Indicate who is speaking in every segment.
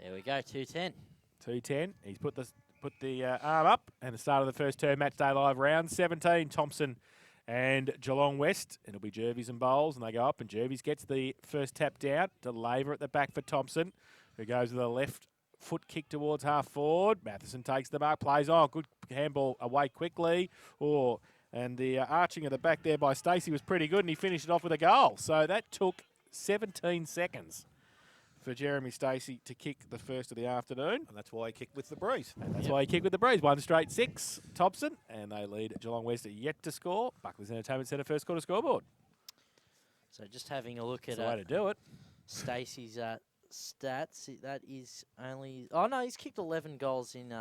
Speaker 1: There we go, 210.
Speaker 2: 210. He's put the arm up, and the start of the first term match day live round 17. Thompson and Geelong West. It'll be Jervis and Bowles, and they go up, and Jervis gets the first tap down to Laver at the back for Thompson, who goes with a left foot kick towards half forward. Matheson takes the mark, plays on. Good handball away quickly. And the arching of the back there by Stacey was pretty good, and he finished it off with a goal. So that took 17 seconds for Jeremy Stacey to kick the first of the afternoon.
Speaker 3: And that's why he kicked with the breeze.
Speaker 2: And that's why he kicked with the breeze. 1 straight 6, Thompson. And they lead Geelong West yet to score. Buckley's Entertainment Centre first quarter scoreboard.
Speaker 1: So just having a look at
Speaker 2: That's the way to do it.
Speaker 1: Stacey's stats. That is only... Oh, no, he's kicked 11 goals in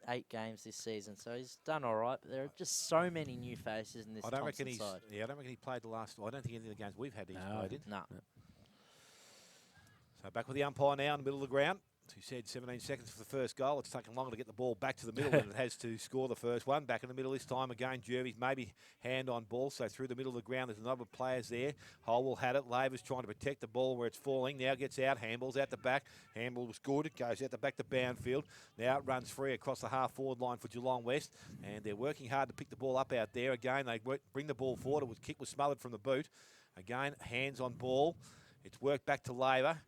Speaker 1: 8 games this season. So he's done all right. But there are just so many new faces in this Thompson side.
Speaker 3: Yeah, I don't reckon he played the last... I don't think any of the games we've had he's played in.
Speaker 1: No.
Speaker 3: So back with the umpire now in the middle of the ground. As he said, 17 seconds for the first goal. It's taken longer to get the ball back to the middle than it has to score the first one. Back in the middle this time again, Jervis maybe hand on ball. So through the middle of the ground, there's a number of players there. Holwell had it. Laver's trying to protect the ball where it's falling. Now gets out. Handball's out the back. Handball was good. It goes out the back to Boundfield. Now it runs free across the half-forward line for Geelong West. And they're working hard to pick the ball up out there. Again, they bring the ball forward. Kick was smothered from the boot. Again, hands on ball. It's worked back to Laver.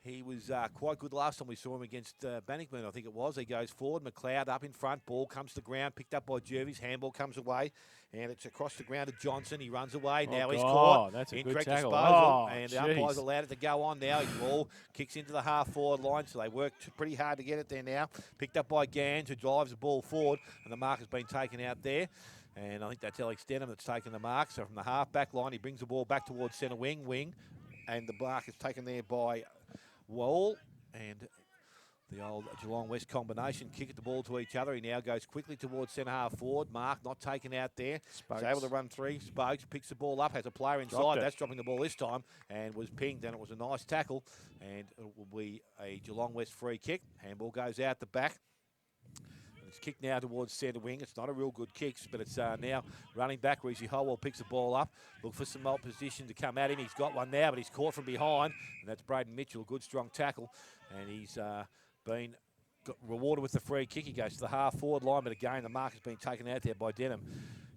Speaker 3: He was quite good last time we saw him against Bannickburn, I think it was. He goes forward. McLeod up in front. Ball comes to the ground. Picked up by Jervis. Handball comes away. And it's across the ground to Johnson. He runs away. Now he's caught.
Speaker 2: That's a
Speaker 3: Incorrect
Speaker 2: good tackle.
Speaker 3: disposal. And the umpire's allowed it to go on now. His ball kicks into the half-forward line. So they worked pretty hard to get it there now. Picked up by Gans, who drives the ball forward. And the mark has been taken out there. And I think that's Alex Denham that's taken the mark. So from the half-back line, he brings the ball back towards centre wing. And the mark is taken there by Wall. And the old Geelong West combination kick at the ball to each other. He now goes quickly towards centre half forward. Mark not taken out there. He's able to run 3. Spokes picks the ball up, has a player inside. That's dropping the ball this time and was pinged, and it was a nice tackle. And it will be a Geelong West free kick. Handball goes out the back. It's kicked now towards centre wing. It's not a real good kick, but it's now running back. Reese Holwell picks the ball up. Look for some opposition to come at him. He's got one now, but he's caught from behind. And that's Braden Mitchell, good strong tackle. And he's been rewarded with the free kick. He goes to the half-forward line, but again, the mark has been taken out there by Denham.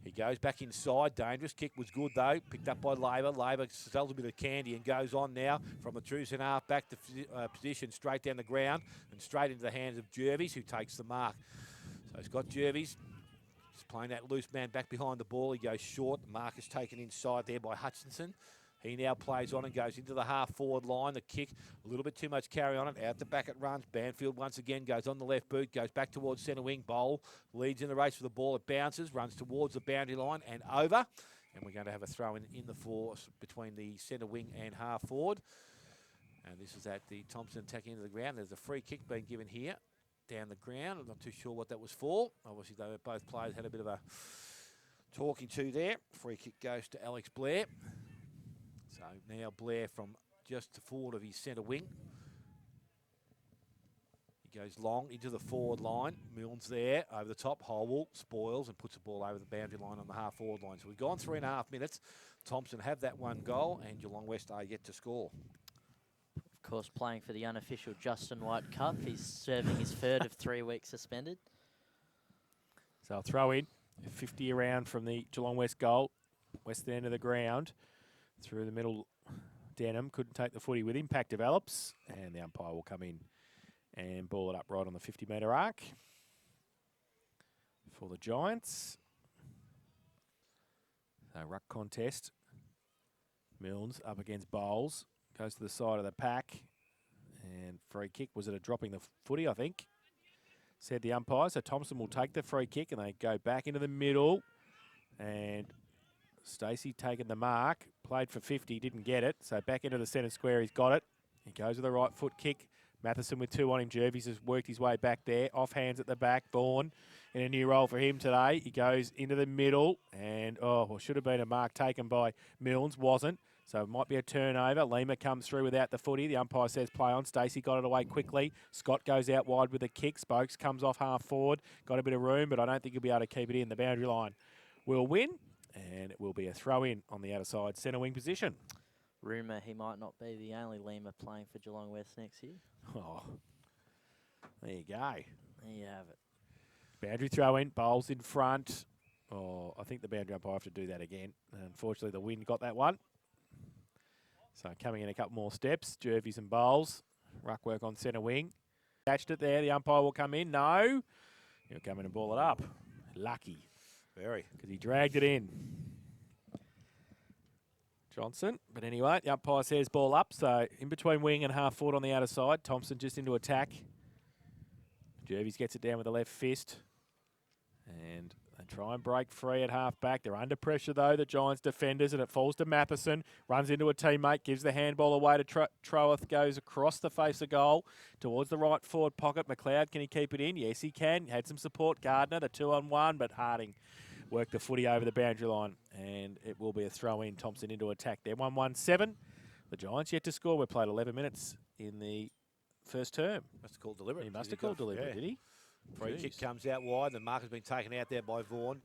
Speaker 3: He goes back inside. Dangerous kick was good, though. Picked up by Laver. Laver sells a bit of candy and goes on now from the true centre half back to position straight down the ground and straight into the hands of Jervis, who takes the mark. So he's got Jervis. He's playing that loose man back behind the ball. He goes short. The mark is taken inside there by Hutchinson. He now plays on and goes into the half-forward line. The kick, a little bit too much carry on it. Out the back it runs. Banfield once again goes on the left boot, goes back towards centre wing. Bowl leads in the race for the ball. It bounces, runs towards the boundary line and over. And we're going to have a throw in the force between the centre wing and half-forward. And this is at the Thompson attacking into the ground. There's a free kick being given here down the ground. I'm not too sure what that was for. Obviously, both players had a bit of a talking to there. Free kick goes to Alex Blair. So now Blair from just forward of his centre wing. He goes long into the forward line. Milne's there over the top. Holwell spoils and puts the ball over the boundary line on the half-forward line. So we've gone 3.5 minutes. Thompson have that one goal, and Geelong West are yet to score.
Speaker 1: Of course, playing for the unofficial Justin White Cup. He's serving his third of 3 weeks suspended.
Speaker 2: So I'll throw in 50 around from the Geelong West goal. West end of the ground. Through the middle, Denham couldn't take the footy with impact develops. And the umpire will come in and ball it up right on the 50-metre arc for the Giants. So ruck contest. Milnes up against Bowles. Goes to the side of the pack. And free kick. Was it a dropping the footy, I think? Said the umpire. So Thompson will take the free kick and they go back into the middle. And Stacey taking the mark. Played for 50, didn't get it. So back into the centre square, he's got it. He goes with a right foot kick. Matheson with 2 on him. Jervis has worked his way back there. Off hands at the back. Vaughan in a new role for him today. He goes into the middle. And, should have been a mark taken by Milnes. Wasn't. So it might be a turnover. Lima comes through without the footy. The umpire says play on. Stacey got it away quickly. Scott goes out wide with a kick. Spokes comes off half forward. Got a bit of room, but I don't think he'll be able to keep it in. The boundary line will win. And it will be a throw-in on the outer side centre wing position.
Speaker 1: Rumour he might not be the only Lima playing for Geelong West next year.
Speaker 2: Oh, There you go.
Speaker 1: There you have it.
Speaker 2: Boundary throw in, Bowles in front. Oh, I think the boundary umpire will have to do that again. Unfortunately, the wind got that one. So coming in a couple more steps, Jervis and Bowles. Ruck work on centre wing. Catched it there. The umpire will come in. No. He'll come in and ball it up. Lucky.
Speaker 3: Very.
Speaker 2: Because he dragged it in. Johnson. But anyway, the umpire says ball up. So in between wing and half forward on the outer side. Thompson just into attack. Jervis gets it down with the left fist. And they try and break free at half back. They're under pressure, though, the Giants defenders, and it falls to Matheson. Runs into a teammate, gives the handball away to Troeth, goes across the face of goal towards the right forward pocket. McLeod, can he keep it in? Yes, he can. Had some support. Gardner, the 2-on-1, but Harding worked the footy over the boundary line, and it will be a throw-in. Thompson into attack there. 1-1-7. The Giants yet to score. We played 11 minutes in the first term.
Speaker 3: Must have called deliberate.
Speaker 2: He must have called deliberate, did he?
Speaker 3: Free kick comes out wide. The mark has been taken out there by Vaughan,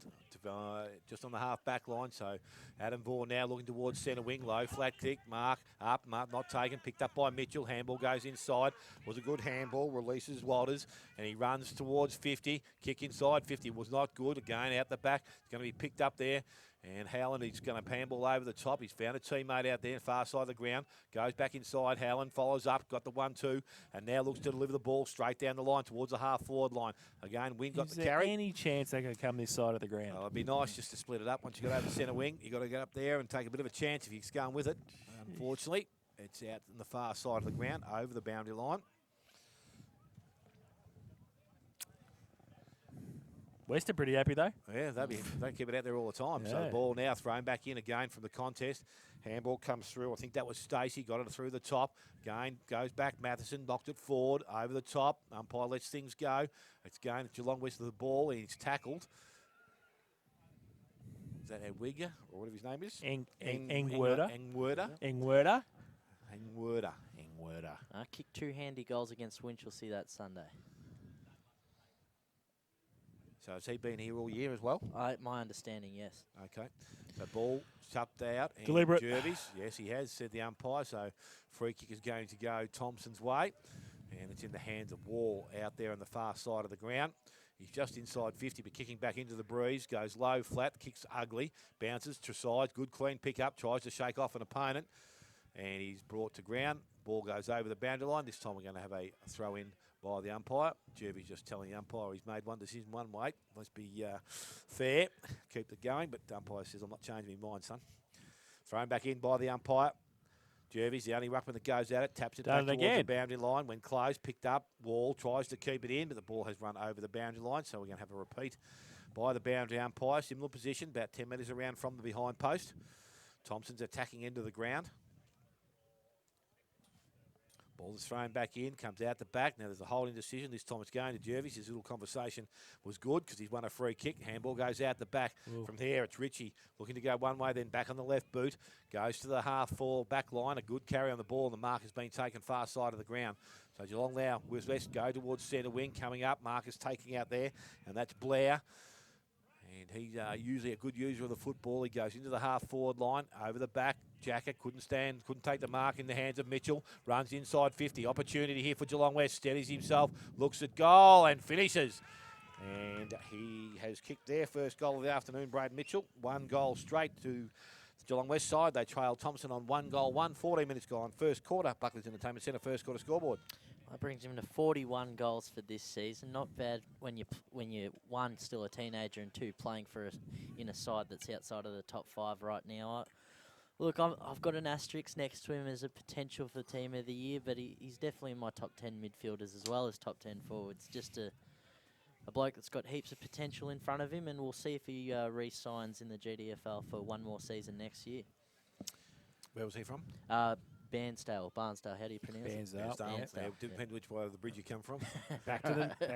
Speaker 3: just on the half-back line. So Adam Vaughan now looking towards centre wing. Low, flat kick. Mark up, Mark not taken. Picked up by Mitchell. Handball goes inside. Was a good handball. Releases Walters. And he runs towards 50. Kick inside. 50 was not good. Again, out the back. It's going to be picked up there. And Howland, he's going to handball over the top. He's found a teammate out there, far side of the ground. Goes back inside. Howland follows up, got the 1-2, and now looks to deliver the ball straight down the line towards the half-forward line. Again, Wynn got the carry.
Speaker 2: Is there any chance they can come this side of the ground?
Speaker 3: It'd be nice just to split it up. Once you got over the centre wing, you got to get up there and take a bit of a chance if he's going with it. Unfortunately, it's out on the far side of the ground, over the boundary line.
Speaker 2: West are pretty happy, though.
Speaker 3: Yeah, they keep it out there all the time.
Speaker 2: Yeah.
Speaker 3: So the ball now thrown back in again from the contest. Handball comes through. I think that was Stacey. Got it through the top. Again, goes back. Matheson knocked it forward over the top. Umpire lets things go. It's going to Geelong West with the ball. He's tackled. Is that Edwiger or whatever his name is?
Speaker 2: Engwerder.
Speaker 1: Kicked 2 handy goals against Winchelsea that Sunday.
Speaker 3: So has he been here all year as well?
Speaker 1: My understanding, yes.
Speaker 3: Okay. The ball tucked out. And
Speaker 2: Deliberate.
Speaker 3: Jervis, yes, he has, said the umpire. So free kick is going to go Thompson's way. And it's in the hands of Wall out there on the far side of the ground. He's just inside 50, but kicking back into the breeze. Goes low, flat, kicks ugly. Bounces to side. Good, clean pick up. Tries to shake off an opponent. And he's brought to ground. Ball goes over the boundary line. This time we're going to have a throw in by the umpire. Jervy's just telling the umpire he's made one decision one way. Must be fair. Keep it going, but the umpire says, I'm not changing my mind, son. Thrown back in by the umpire. Jervy's the only ruckman that goes at it. Taps it back towards the boundary line. When close, picked up. Wall tries to keep it in, but the ball has run over the boundary line, so we're going to have a repeat by the boundary umpire. Similar position, about 10 metres around from the behind post. Thompson's attacking into the ground. Ball is thrown back in, comes out the back. Now there's a holding decision. This time it's going to Jervis. His little conversation was good because he's won a free kick. Handball goes out the back. Ooh. From there, it's Ritchie looking to go one way, then back on the left boot. Goes to the half-forward back line. A good carry on the ball, and the mark has been taken far side of the ground. So Geelong now with West go towards centre wing. Coming up, Marcus taking out there, and that's Blair. And he's usually a good user of the football. He goes into the half-forward line, over the back. Jacket couldn't take the mark in the hands of Mitchell. Runs inside 50. Opportunity here for Geelong West. Steadies himself, looks at goal and finishes. And he has kicked their first goal of the afternoon, Brad Mitchell. 1 goal straight to the Geelong West side. They trail Thompson on 1 goal, 14 minutes gone. First quarter, Buckley's Entertainment Centre, first quarter scoreboard.
Speaker 1: That brings him to 41 goals for this season. Not bad when you 1 still a teenager and 2 playing for in a side that's outside of the top 5 right now. Look, I've got an asterisk next to him as a potential for Team of the Year, but he's definitely in my top 10 midfielders as well as top 10 forwards. Just a bloke that's got heaps of potential in front of him, and we'll see if he re-signs in the GDFL for 1 more season next year.
Speaker 3: Where was he from?
Speaker 1: Barnsdale, how do you pronounce it?
Speaker 3: Barnsdale. Depends which way of the bridge you come from.
Speaker 2: Back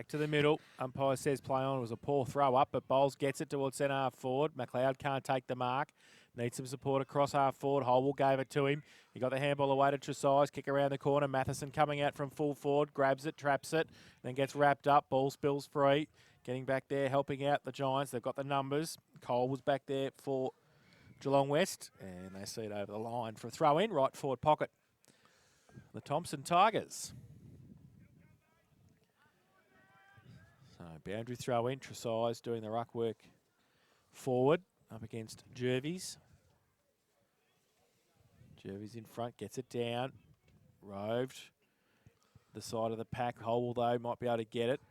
Speaker 2: to the middle. Umpire says play on. It was a poor throw up, but Bowles gets it towards centre half forward. McLeod can't take the mark. Needs some support across half forward. Holwell gave it to him. He got the handball away to Tresize. Kick around the corner. Matheson coming out from full forward. Grabs it, traps it, then gets wrapped up. Ball spills free. Getting back there, helping out the Giants. They've got the numbers. Cole was back there for Geelong West, and they see it over the line for a throw-in, right forward pocket. The Thompson Tigers. boundary throw in. Tresize doing the ruck work forward up against Jervies. Jervies in front, gets it down. Roved. The side of the pack. Hole, though, might be able to get it.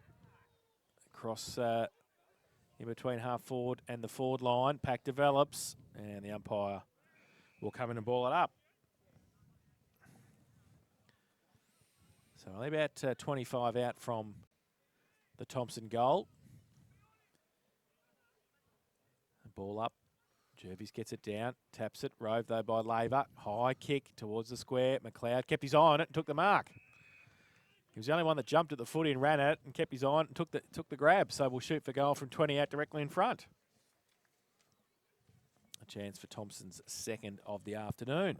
Speaker 2: Across in between half forward and the forward line. Pack develops, and the umpire will come in and ball it up. So only about 25 out from the Thompson goal. The ball up. Jervies gets it down, taps it. Rove, though, by Laver. High kick towards the square. McLeod kept his eye on it and took the mark. He was the only one that jumped at the footy and ran at it and kept his eye on it and took the grab. So we'll shoot for goal from 20 out directly in front. A chance for Thompson's second of the afternoon.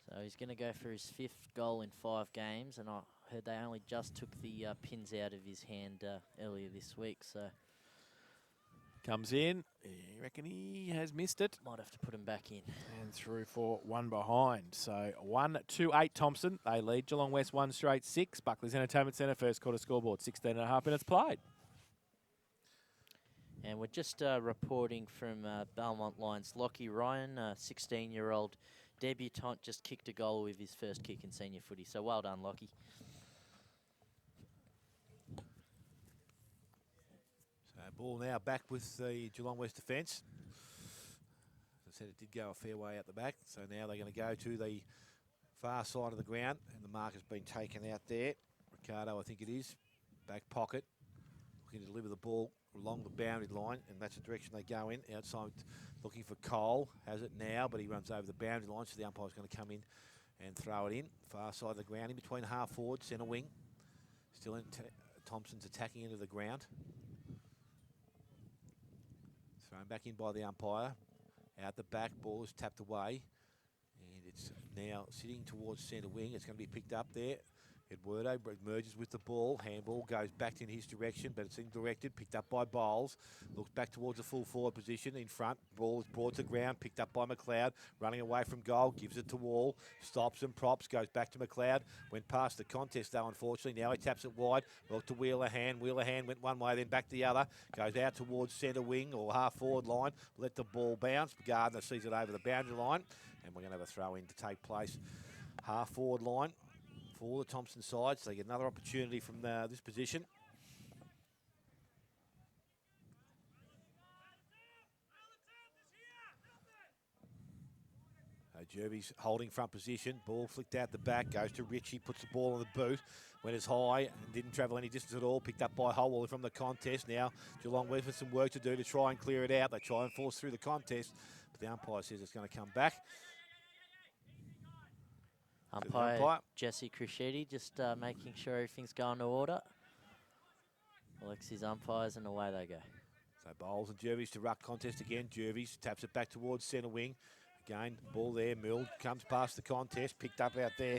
Speaker 1: So he's going to go for his 5th goal in 5 games, and I heard they only just took the pins out of his hand earlier this week, so
Speaker 2: Comes in. You reckon he has missed it?
Speaker 1: might have to put him back in.
Speaker 2: And through for one behind. So 1-2-8 Thompson. They lead Geelong West 1 straight 6. Buckley's Entertainment Centre first quarter scoreboard 16.5 minutes played.
Speaker 1: And we're just reporting from Belmont Lions. Lockie Ryan, 16-year-old debutant, just kicked a goal with his first kick in senior footy. So well done, Lockie.
Speaker 3: So ball now back with the Geelong West defence. As I said, it did go a fair way out the back. So now they're going to go to the far side of the ground, and the mark has been taken out there. Ricardo, I think it is, back pocket, looking to deliver the ball along the boundary line, and that's the direction they go in. Outside, looking for Cole, has it now, but he runs over the boundary line, so the umpire's going to come in and throw it in. Far side of the ground, in between half forward, centre wing. Still in, Thompson's attacking into the ground. Thrown back in by the umpire. Out the back, ball is tapped away. And it's now sitting towards centre wing. It's going to be picked up there. Eduardo merges with the ball. Handball goes back in his direction, but it's indirected. Picked up by Bowles. Looks back towards the full forward position in front. Ball is brought to ground. Picked up by McLeod. Running away from goal. Gives it to Wall. Stops and props. Goes back to McLeod. Went past the contest though, unfortunately. Now he taps it wide. Look to Wheeler-Hand. Wheeler-Hand went one way, then back the other. Goes out towards centre wing or half forward line. Let the ball bounce. Gardner sees it over the boundary line. And we're going to have a throw in to take place. Half forward line for the Thompson side, so they get another opportunity from this position. Jervy's holding front position, ball flicked out the back, goes to Ritchie, puts the ball on the boot, went as high and didn't travel any distance at all, picked up by Howell from the contest. Now Geelong West with some work to do to try and clear it out. They try and force through the contest, but the umpire says it's going to come back.
Speaker 1: Umpire Jesse Crescetti just making sure everything's going to order. Alexi's umpires, and away they go.
Speaker 3: So Bowles and Jervis to ruck contest again. Jervis taps it back towards centre wing. Again, ball there. Mill comes past the contest. Picked up out there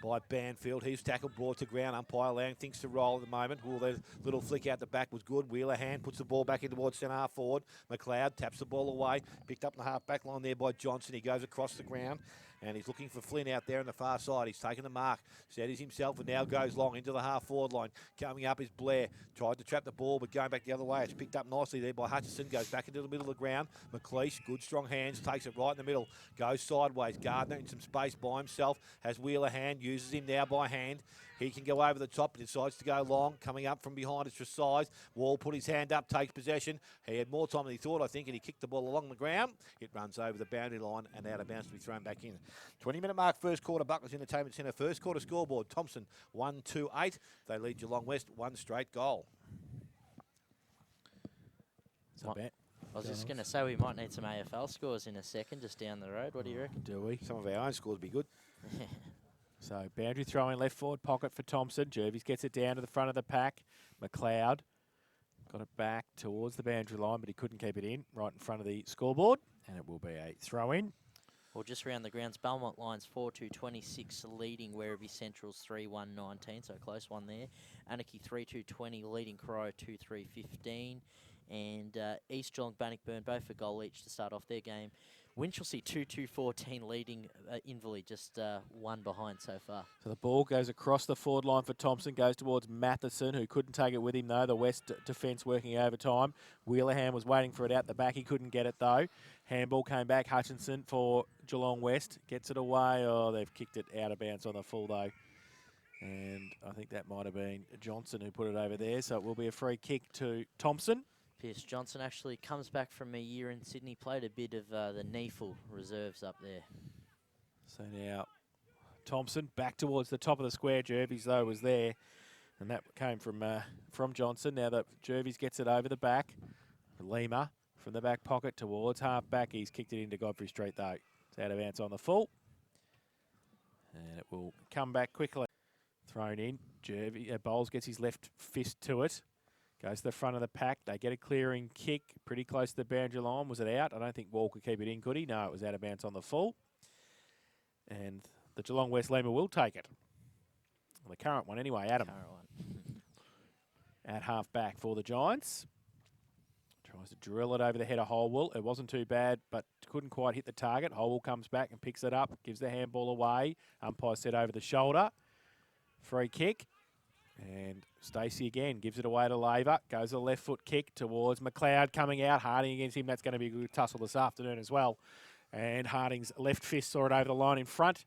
Speaker 3: by Banfield. He's tackled, brought to ground. Umpire allowing things to roll at the moment. Well, their little flick out the back was good. Wheeler-Hand puts the ball back in towards centre half forward. McLeod taps the ball away. Picked up in the half back line there by Johnson. He goes across the ground. And he's looking for Flynn out there on the far side. He's taken the mark. Steadies himself and now goes long into the half-forward line. Coming up is Blair. Tried to trap the ball, but going back the other way. It's picked up nicely there by Hutchison. Goes back into the middle of the ground. McLeish, good strong hands, takes it right in the middle. Goes sideways. Gardner in some space by himself. Has Wheeler-Hand. Uses him now by hand. He can go over the top, but decides to go long. Coming up from behind is Tresize. Wall put his hand up, takes possession. He had more time than he thought, I think, and he kicked the ball along the ground. It runs over the boundary line and out of bounds to be thrown back in. 20-minute mark, first quarter, Buckley's Entertainment Centre. First quarter scoreboard, Thompson 1-2-8. They lead Geelong West one straight goal.
Speaker 1: I was just going to say we might need some AFL scores in a second, just down the road. What do you reckon?
Speaker 2: Do we?
Speaker 3: Some of our own scores would be good.
Speaker 2: So boundary throwing left forward pocket for Thompson. Jervis gets it down to the front of the pack. McLeod got it back towards the boundary line, but he couldn't keep it in right in front of the scoreboard. And it will be a throw in.
Speaker 1: Well, just round the grounds, Belmont Lions 4-2-26 leading Werribee Centrals 3-1-19, so a close one there. Anarchy 3-2-20 leading Crow 2-3-15. And East Geelong Bannockburn both a goal each to start off their game. Winchelsea 2-2-14 leading Inverleigh, just one behind so far.
Speaker 2: So the ball goes across the forward line for Thompson, goes towards Matheson, who couldn't take it with him, though. The West defence working overtime. Wheelerham was waiting for it out the back. He couldn't get it, though. Handball came back. Hutchinson for Geelong West. Gets it away. Oh, they've kicked it out of bounds on the full, though. And I think that might have been Johnson who put it over there. So it will be a free kick to Thompson.
Speaker 1: Pierce Johnson actually comes back from a year in Sydney, played a bit of the NEFL reserves up there.
Speaker 2: So now Thompson back towards the top of the square. Jervis, though, was there. And that came from Johnson. Now that Jervis gets it over the back. Lima from the back pocket towards half back. He's kicked it into Godfrey Street, though. It's out of bounds on the full. And it will come back quickly. Thrown in. Bowles gets his left fist to it. Goes to the front of the pack. They get a clearing kick pretty close to the boundary line. Was it out? I don't think Wall could keep it in, could he? No, it was out of bounds on the full. And the Geelong West Lima will take it. Well, the current one anyway, Adam.
Speaker 1: Current one.
Speaker 2: At half back for the Giants. Tries to drill it over the head of Holwell. It wasn't too bad, but couldn't quite hit the target. Holwell comes back and picks it up. Gives the handball away. Umpire said over the shoulder. Free kick. And Stacey again gives it away to Laver. Goes a left foot kick towards McLeod coming out. Harding against him. That's going to be a good tussle this afternoon as well. And Harding's left fist saw it over the line in front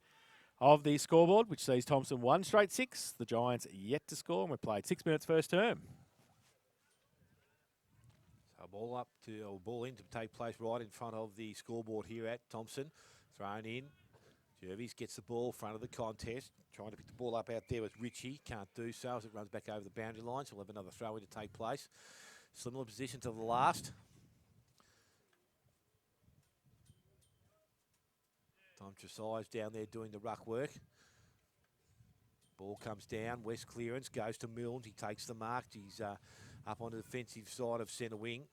Speaker 2: of the scoreboard, which sees Thompson 1 straight 6. The Giants yet to score, and we've played 6 minutes first term.
Speaker 3: So ball in to take place right in front of the scoreboard here at Thompson. Thrown in. Jervis gets the ball front of the contest. Trying to pick the ball up out there with Ritchie. Can't do so as it runs back over the boundary line. So we'll have another throw in to take place. Similar position to the last. Tom Tresize down there doing the ruck work. Ball comes down. West clearance goes to Milnes. He takes the mark. He's up on the defensive side of centre wing.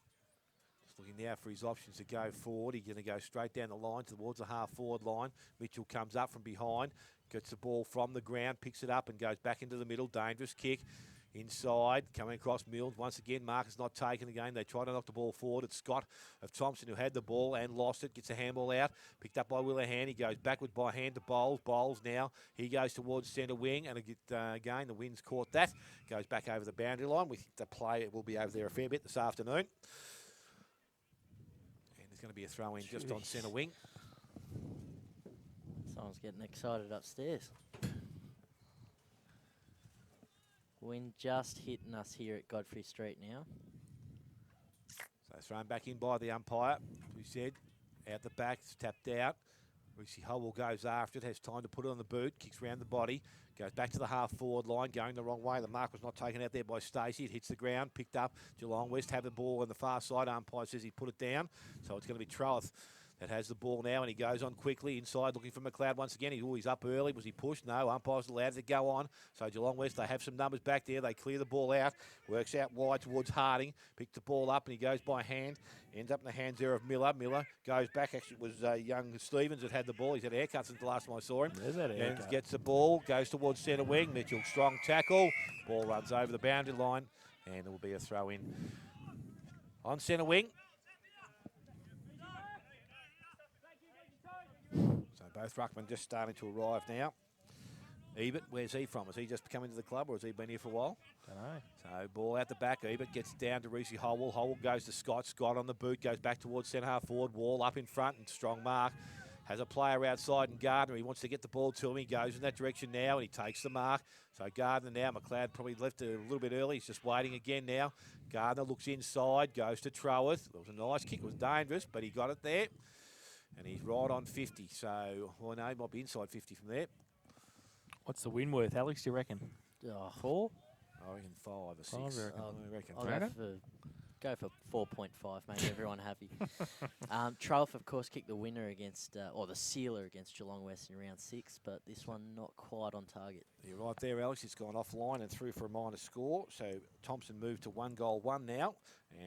Speaker 3: Looking now for his options to go forward. He's going to go straight down the line towards the half-forward line. Mitchell comes up from behind, gets the ball from the ground, picks it up and goes back into the middle. Dangerous kick. Inside, coming across Milnes. Once again, Marcus not taking the game. They try to knock the ball forward. It's Scott of Thompson who had the ball and lost it. Gets a handball out. Picked up by Wheelerham. He goes backward by hand to Bowles. Bowles now. He goes towards centre wing. And again, the wind's caught that. Goes back over the boundary line. We think the play will be over there a fair bit this afternoon. Going to be a throw in just on centre wing.
Speaker 1: Someone's getting excited upstairs. Wind just hitting us here at Godfrey Street now.
Speaker 3: So thrown back in by the umpire. We said out the back, it's tapped out. Reese Howell goes after it, has time to put it on the boot, kicks round the body, goes back to the half-forward line, going the wrong way. The mark was not taken out there by Stacey. It hits the ground, picked up. Geelong West have the ball on the far side. Umpire says he put it down, so it's going to be Troth that has the ball now, and he goes on quickly inside looking for McLeod once again. He's up early. Was he pushed? No, umpire's allowed to go on. So Geelong West, they have some numbers back there. They clear the ball out. Works out wide towards Harding. Picked the ball up, and he goes by hand. Ends up in the hands there of Miller. Miller goes back. Actually, it was young Stevens that had the ball. He's had a haircut since the last time I saw him.
Speaker 2: There's that haircut.
Speaker 3: And gets the ball, goes towards centre wing. Mitchell, strong tackle. Ball runs over the boundary line, and there will be a throw in on centre wing. So both ruckmen just starting to arrive now. Ebert, where's he from? Has he just come into the club or has he been here for a while?
Speaker 2: Don't know.
Speaker 3: So ball out the back. Ebert gets down to Reese Holwell. Holwell goes to Scott. Scott on the boot, goes back towards centre half forward. Wall up in front and strong mark. Has a player outside and Gardner. He wants to get the ball to him. He goes in that direction now and he takes the mark. So Gardner now. McLeod probably left it a little bit early. He's just waiting again now. Gardner looks inside, goes to Troworth. It was a nice kick. It was dangerous, but he got it there. And he's right on 50. So, well, no, he might be inside 50 from there.
Speaker 2: What's the win worth, Alex, do you reckon? 4?
Speaker 3: I reckon 5 or 6.
Speaker 2: 5, I reckon.
Speaker 3: I reckon.
Speaker 1: I'll go for 4.5, make everyone happy. Trough, of course, kicked the winner against, or the sealer against Geelong West in round 6, but this one not quite on target.
Speaker 3: You're right there, Alex. It's gone offline and through for a minor score. So Thompson moved to 1 goal 1 now,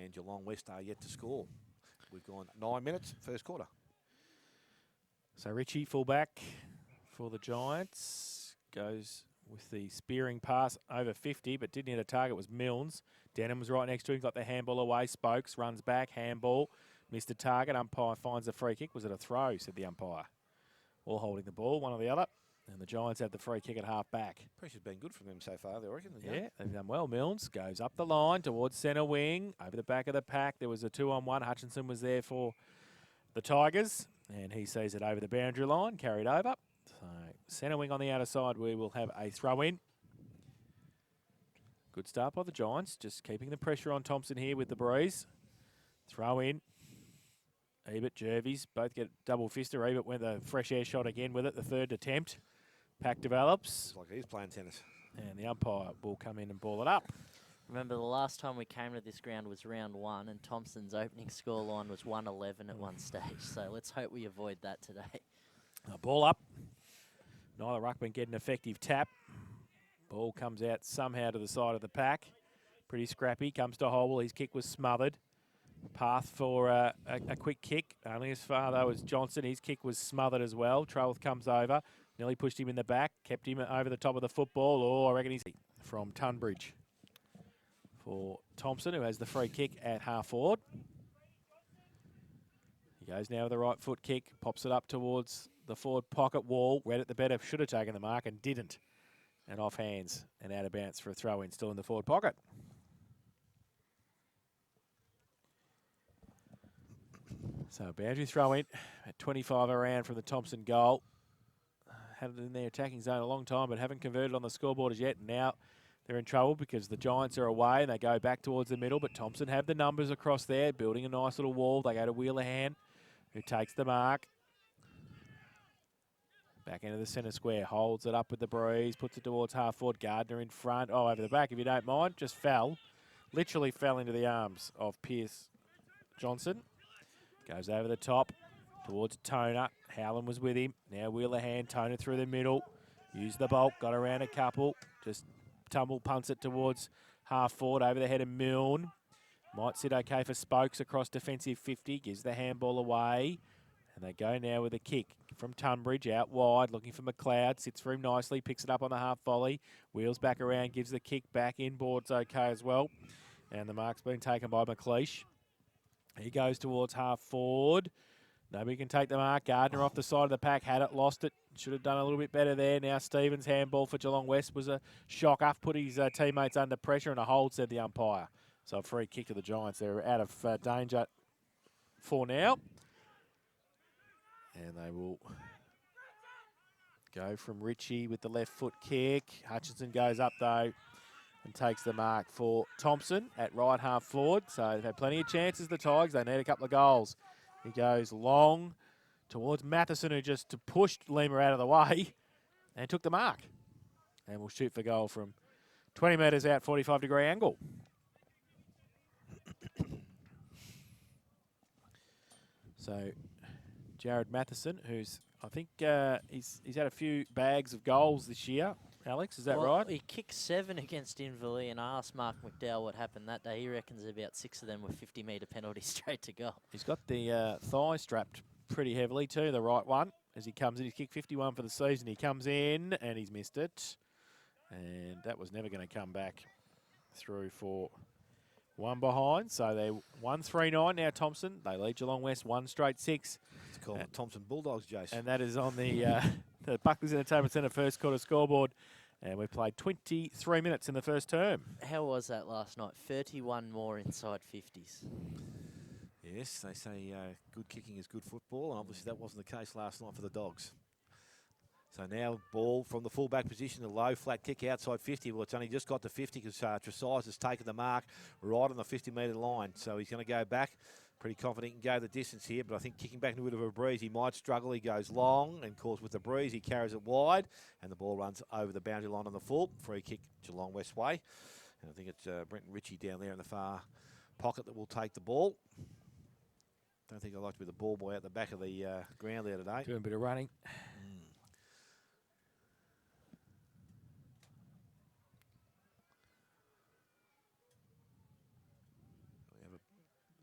Speaker 3: and Geelong West are yet to score. We've gone 9 minutes, first quarter.
Speaker 2: So Ritchie, fullback for the Giants, goes with the spearing pass over 50, but didn't hit a target. It was Milnes. Denham was right next to him, got the handball away. Spokes runs back, handball Missed a target. Umpire finds a free kick. Was it a throw, said the umpire. All holding the ball, one or the other. And the Giants have the free kick at half back.
Speaker 3: Pressure's been good from them so far, I reckon.
Speaker 2: Yeah, they've done well. Milnes goes up the line towards centre wing. Over the back of the pack, there was a 2-on-1. Hutchinson was there for the Tigers. And he sees it over the boundary line, carried over. So centre wing on the outer side, we will have a throw-in. Good start by the Giants, just keeping the pressure on Thompson here with the breeze. Throw in. Ebert, Jervies, both get double fister. Ebert went the fresh air shot again with it, the third attempt. Pack develops.
Speaker 3: It's like he's playing tennis.
Speaker 2: And the umpire will come in and ball it up.
Speaker 1: Remember, the last time we came to this ground was round 1, and Thompson's opening scoreline was 1-11 at one stage. So let's hope we avoid that today.
Speaker 2: Ball up. Neither ruckman get an effective tap. Ball comes out somehow to the side of the pack. Pretty scrappy. Comes to Holwell. His kick was smothered. Path for a quick kick. Only as far, though, as Johnson. His kick was smothered as well. Troth comes over. Nearly pushed him in the back. Kept him over the top of the football. Oh, I reckon he's from Tunbridge for Thompson, who has the free kick at half forward. He goes now with the right foot kick. Pops it up towards the forward pocket wall. Read it the better. Should have taken the mark and didn't. And off hands and out of bounds for a throw-in. Still in the forward pocket. So boundary throw-in at 25 around from the Thompson goal. Had it in their attacking zone a long time, but haven't converted on the scoreboard as yet. And now they're in trouble because the Giants are away and they go back towards the middle. But Thompson have the numbers across there, building a nice little wall. They go to Wheelerhan, who takes the mark. Back into the centre square, holds it up with the breeze, puts it towards half forward. Gardner in front. Oh, over the back, if you don't mind. Just fell. Literally fell into the arms of Pierce Johnson. Goes over the top towards Toner. Howland was with him. Now Wheelerhan, Toner through the middle. Used the bulk, got around a couple. Just punts it towards half forward over the head of Milne. Might sit okay for Spokes across defensive 50. Gives the handball away. And they go now with a kick from Tunbridge out wide, looking for McLeod. Sits for him nicely, picks it up on the half volley. Wheels back around, gives the kick back inboards okay as well. And the mark's been taken by McLeish. He goes towards half forward. Nobody can take the mark. Gardner off the side of the pack. Had it, lost it. Should have done a little bit better there. Now Stevens' handball for Geelong West was a shocker. Put his teammates under pressure and a hold, said the umpire. So a free kick to the Giants. They're out of danger for now. And they will go from Ritchie with the left foot kick. Hutchinson goes up though and takes the mark for Thompson at right half forward. So they've had plenty of chances, the Tigers. They need a couple of goals. He goes long towards Matheson, who just pushed Lima out of the way and took the mark. And will shoot for goal from 20 metres out, 45-degree angle. So Jared Matheson, who's, I think he's had a few bags of goals this year. Alex, is that right?
Speaker 1: He kicked 7 against Inverleigh, and I asked Mark McDowell what happened that day. He reckons about 6 of them were 50-metre penalties straight to goal.
Speaker 2: He's got the thigh strapped pretty heavily too, the right one. As he comes in, he's kicked 51 for the season. He comes in, and he's missed it. And that was never going to come back through for one behind. So they 1-3-9 now, Thompson. They lead Geelong West 1 straight 6.
Speaker 3: It's called the Thompson Bulldogs, Jason.
Speaker 2: And that is on the Buckley's Entertainment Centre first quarter scoreboard. And we played 23 minutes in the first term.
Speaker 1: How was that last night? 31 more inside 50s.
Speaker 3: Yes, they say good kicking is good football, and obviously that wasn't the case last night for the Dogs. So now ball from the fullback position, a low flat kick outside 50. Well, it's only just got to 50 because Tresize has taken the mark right on the 50-metre line. So he's going to go back. Pretty confident he can go the distance here, but I think kicking back into a bit of a breeze, he might struggle. He goes long, and of course with the breeze, he carries it wide, and the ball runs over the boundary line on the full. Free kick Geelong West way. And I think it's Brenton Ritchie down there in the far pocket that will take the ball. Don't think I'd like to be the ball boy at the back of the ground there today.
Speaker 2: Doing a bit of running.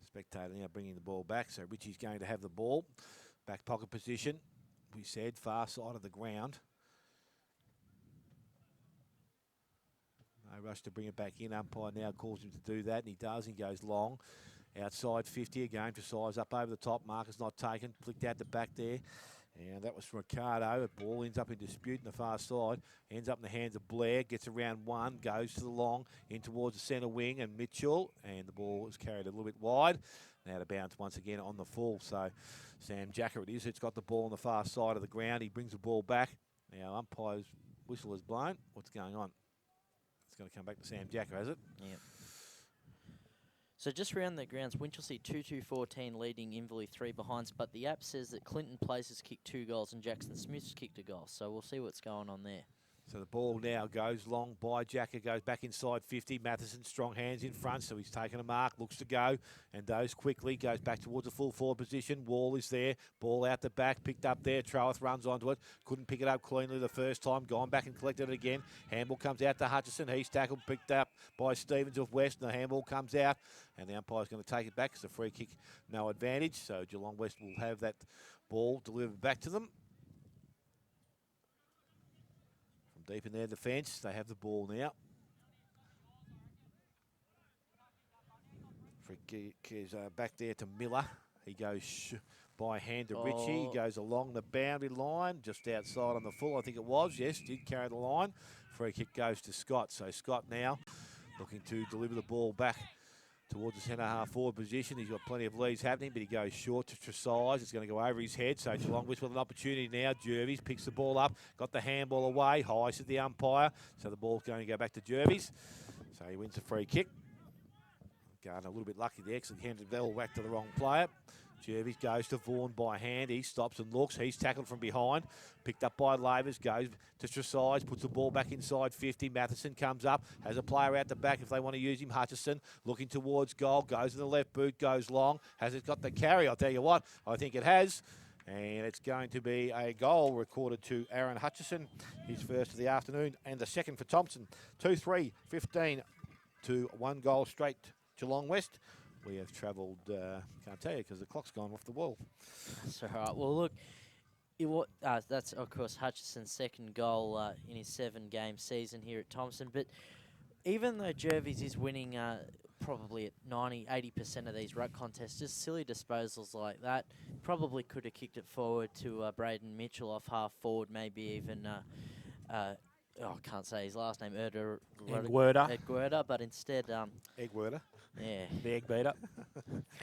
Speaker 3: Spectator now bringing the ball back, so Ritchie's going to have the ball. Back pocket position, we said, far side of the ground. No rush to bring it back in. Umpire now calls him to do that, and he does. He goes long. outside 50 again for size up over the top. Marcus not taken, flicked out the back there. And that was from Ricardo. The ball ends up in dispute in the far side. Ends up in the hands of Blair. Gets around one. Goes to the long. In towards the centre wing and Mitchell. And the ball is carried a little bit wide. Now to bounce once again on the full. So Sam Jacker it is. It's got the ball on the far side of the ground. He brings the ball back. Now umpire's whistle is blown. What's going on? It's going to come back to Sam Jacker, has it?
Speaker 1: Yep. So just around the grounds, Winchelsea 2-2-14 leading Inverleigh 3 behinds, but the app says that Clinton Place has kicked 2 goals and Jackson Smith's kicked a goal. So we'll see what's going on there.
Speaker 3: So the ball now goes long by Jacker, goes back inside 50. Matheson, strong hands in front, so he's taken a mark, looks to go, and goes quickly, goes back towards the full forward position. Wall is there, ball out the back, picked up there. Trowath runs onto it, couldn't pick it up cleanly the first time, gone back and collected it again. Handball comes out to Hutchison, he's tackled, picked up by Stevens of West, and the handball comes out, and the umpire's going to take it back. It's a free kick, no advantage, so Geelong West will have that ball delivered back to them. Deep in their defence, they have the ball now. Free kick is back there to Miller. He goes by hand to Ritchie. He goes along the boundary line, just outside on the full, I think it was. Yes, did carry the line. Free kick goes to Scott. So Scott now looking to deliver the ball back towards the centre half forward position. He's got plenty of leads happening, but he goes short to Tresize. It's going to go over his head. So Geelong West with an opportunity now. Jervis picks the ball up, got the handball away. High to the umpire. So the ball's going to go back to Jervis. So he wins the free kick. Gardner a little bit lucky there because he handed the ball back to the wrong player. Jervis goes to Vaughan by hand. He stops and looks. He's tackled from behind. Picked up by Lavers. Goes to Tresize. Puts the ball back inside 50. Matheson comes up. Has a player out the back if they want to use him. Hutchison looking towards goal. Goes in the left boot. Goes long. Has it got the carry? I'll tell you what. I think it has. And it's going to be a goal recorded to Aaron Hutchison. His first of the afternoon. And the second for Thompson. 2-3-15 to 1 goal straight Geelong West. We have travelled, can't tell you because the clock's gone off the wall.
Speaker 1: That's all right. Well, look, that's, of course, Hutchison's second goal in his 7-game season here at Thompson. But even though Jervis is winning probably at 90-80% of these ruck contests, just silly disposals like that, probably could have kicked it forward to Braden Mitchell off half forward, maybe even... I can't say his last name, Egwerder, but instead...
Speaker 3: Egwerder?
Speaker 1: Yeah.
Speaker 2: The egg beater.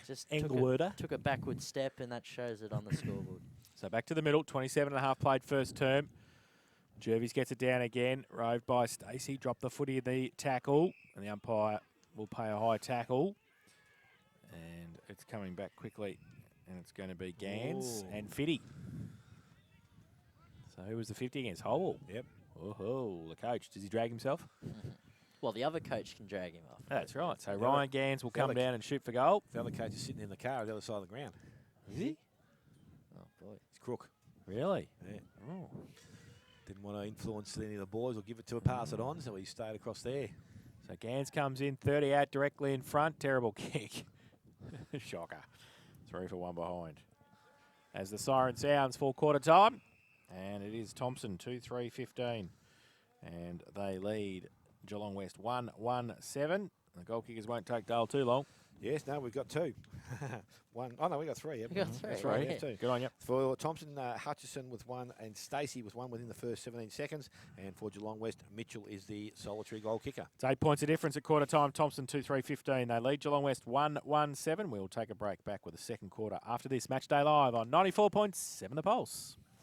Speaker 1: Just took a backward step, and that shows it on the scoreboard.
Speaker 2: So back to the middle, 27.5 played first term. Jervis gets it down again, roved by Stacey, dropped the footy of the tackle, and the umpire will pay a high tackle. And it's coming back quickly, and it's going to be Gans and Fitty. So who was the 50 against? Howell.
Speaker 3: Yep.
Speaker 2: Oh, the coach. Does he drag himself?
Speaker 1: Well, the other coach can drag him off.
Speaker 2: That's right. So Ryan Gans will come down and shoot for goal.
Speaker 3: The other coach is sitting in the car on the other side of the ground.
Speaker 2: Is he?
Speaker 1: Oh, boy.
Speaker 3: He's crook.
Speaker 2: Really?
Speaker 3: Yeah.
Speaker 2: Oh.
Speaker 3: Didn't want to influence any of the boys or give it to a pass it on, so he stayed across there.
Speaker 2: So Gans comes in, 30 out directly in front. Terrible kick. Shocker. 3 for 1 behind. As the siren sounds, full quarter time. And it is Thompson, 2-3-15. And they lead Geelong West 1-1-7. The goal kickers won't take Dale too long.
Speaker 3: Yes, no, we've got 2. One. Oh, no, we got 3. Yep.
Speaker 1: We got 3.
Speaker 3: That's right,
Speaker 1: Yeah.
Speaker 3: yeah. 2.
Speaker 2: Good on you.
Speaker 3: For Thompson, Hutchison with 1 and Stacey with 1 within the first 17 seconds. And for Geelong West, Mitchell is the solitary goal kicker.
Speaker 2: It's 8 points of difference at quarter time. Thompson 2-3-15. They lead Geelong West 1-1-7. We'll take a break back with the second quarter after this. Match day live on 94.7 The Pulse.